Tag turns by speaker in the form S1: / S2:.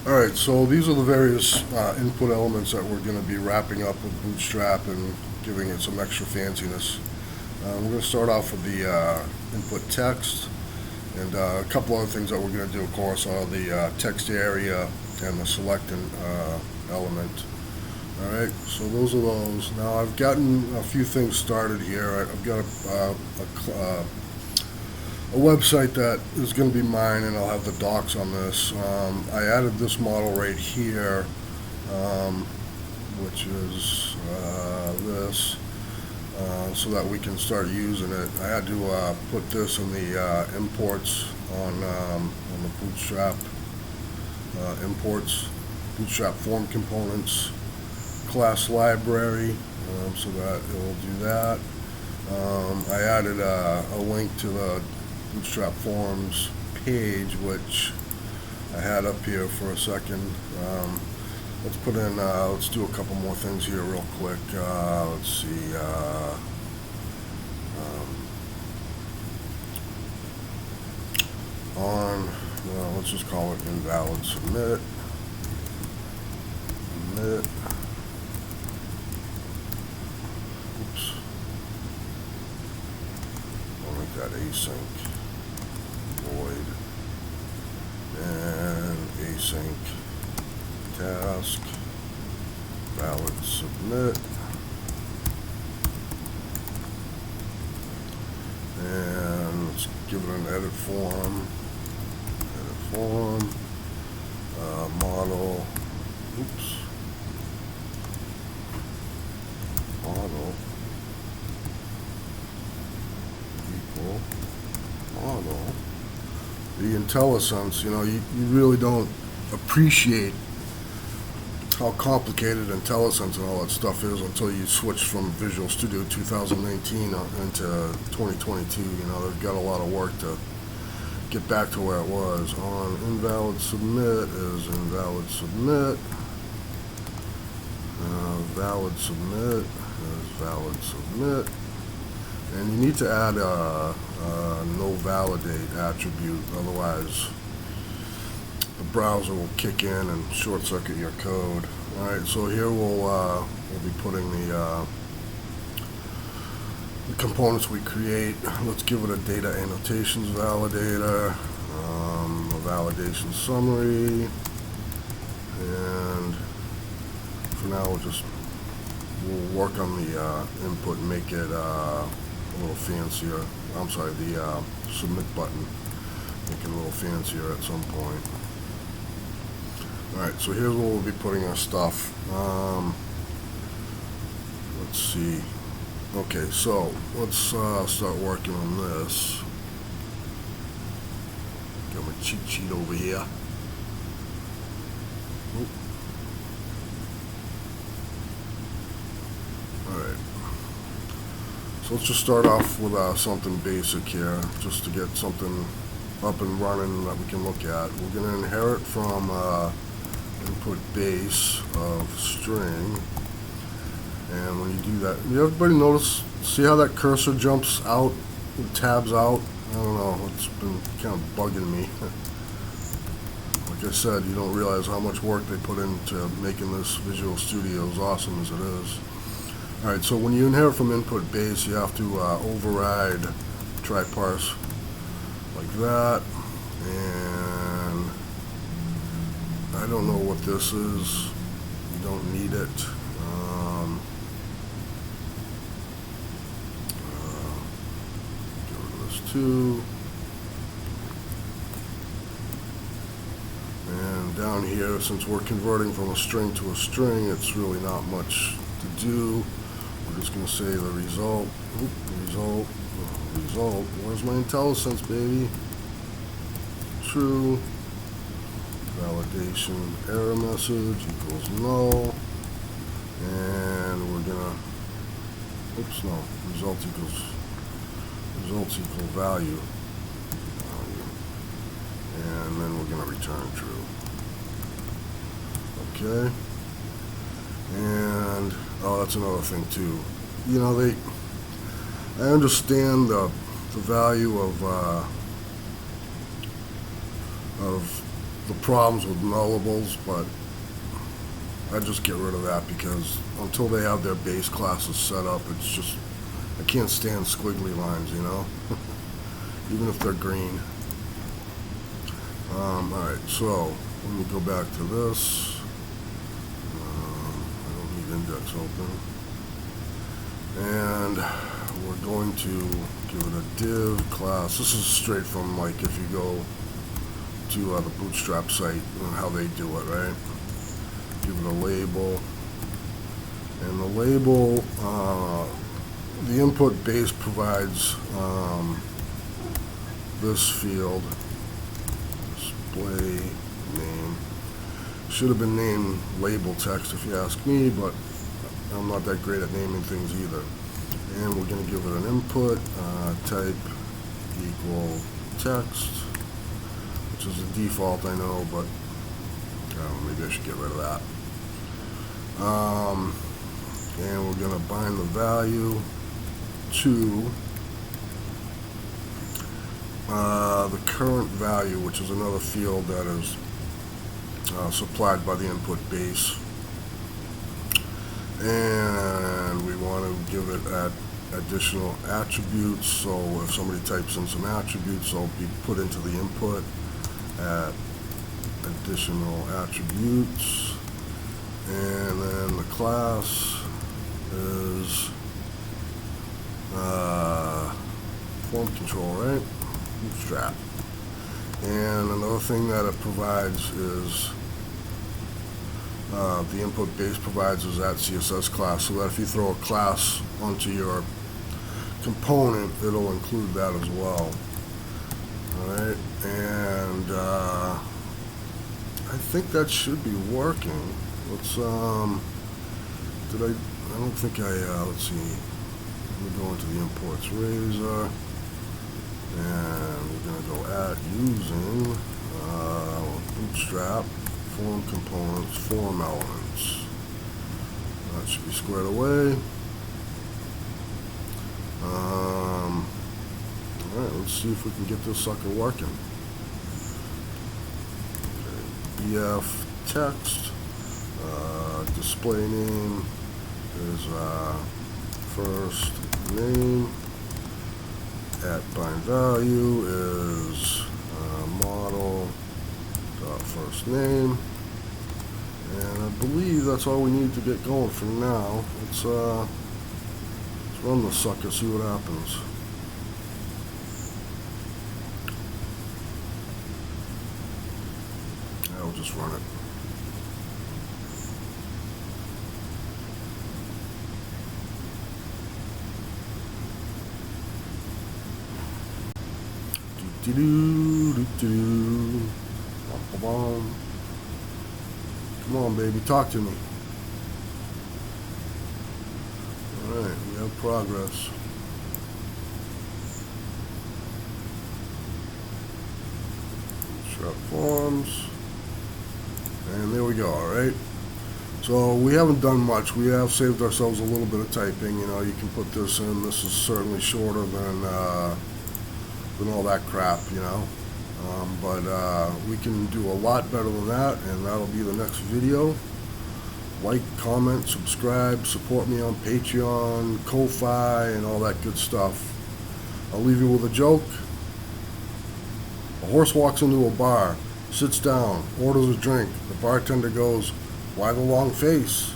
S1: Alright, so these are the various input elements that we're going to be wrapping up with Bootstrap and giving it some extra fanciness. We're going to start off with the input text, and a couple other things that we're going to do, of course, are the text area and the select element. Alright, so those are those. Now I've gotten a few things started here. I've got a website that is going to be mine, and I'll have the docs on this. I added this model right here, which is this, so that we can start using it. I had to put this in the imports on the Bootstrap imports, Bootstrap form components, class library, so that it will do that. I added a link to the Bootstrap forms page, which I had up here for a second. Let's put in, let's do a couple more things here real quick. Let's see, well, let's just call it invalid submit. Submit. Oops. I'll make that async. Void. And async task. Valid submit. And let's give it an edit form. Model. Oops. Model equal model. The IntelliSense, you really don't appreciate how complicated IntelliSense and all that stuff is until you switch from Visual Studio 2019 into 2022. They've got a lot of work to get back to where it was. On invalid submit is invalid submit. Valid submit is valid submit. And you need to add a no validate attribute, otherwise the browser will kick in and short circuit your code. Alright, so here we'll be putting the components we create. Let's give it a data annotations validator, a validation summary, and for now we'll work on the input and make it a little fancier. I'm sorry, the submit button, make it a little fancier at some point. Alright, so here's where we'll be putting our stuff. Let's see. Okay, so let's start working on this. Got my cheat sheet over here. Oop. Alright. So let's just start off with something basic here, just to get something up and running that we can look at. We're going to inherit from input base of string. And when you do that, everybody see how that cursor jumps out, it tabs out? I don't know, it's been kind of bugging me. Like I said, you don't realize how much work they put into making this Visual Studio as awesome as it is. Alright, so when you inherit from input base, you have to override try parse like that. And I don't know what this is. You don't need it. Too. And down here, since we're converting from a string to a string, it's really not much to do. We're just going to say the result. Result. Where's my IntelliSense, baby? True. Validation error message equals null. And we're going to, oops, no, result equals results equal value, and then we're going to return true. Okay, and that's another thing too. I understand the value of the problems with nullables, but I just get rid of that because until they have their base classes set up, it's just, I can't stand squiggly lines, you know, even if they're green. Alright, so let me go back to this. I don't need index open. And we're going to give it a div class. This is straight from, like, if you go to the Bootstrap site and how they do it, right? Give it a label. And the label, the input base provides this field. Display name. Should have been named label text if you ask me, but I'm not that great at naming things either. And we're going to give it an input, type equal text, which is the default, I know, but maybe I should get rid of that. And we're going to bind the value to the current value, which is another field that is supplied by the input base. And we want to give it additional attributes, so if somebody types in some attributes, they'll be put into the input at additional attributes. And then the class is form control, right? Bootstrap. And another thing that it provides is the input base provides is that CSS class, so that if you throw a class onto your component, it'll include that as well. Alright, and I think that should be working. Let's, I don't think let's see, let me go into the imports Blazor, and we're going to go at using Bootstrap form components, form elements. That should be squared away. Alright, let's see if we can get this sucker working. Okay, BF text, display name is first name, at bind value is model dot first name, and I believe that's all we need to get going for now. Let's run the sucker, see what happens. I'll just run it. Come on, baby, talk to me. Alright, we have progress. Bootstrap forms. And there we go, alright? So we haven't done much. We have saved ourselves a little bit of typing. You know, you can put this in. This is certainly shorter than all that crap, you know. But we can do a lot better than that, and that'll be the next video. Like, comment, subscribe, support me on Patreon, Ko-Fi, and all that good stuff. I'll leave you with a joke. A horse walks into a bar, sits down, orders a drink. The bartender goes, "Why the long face?"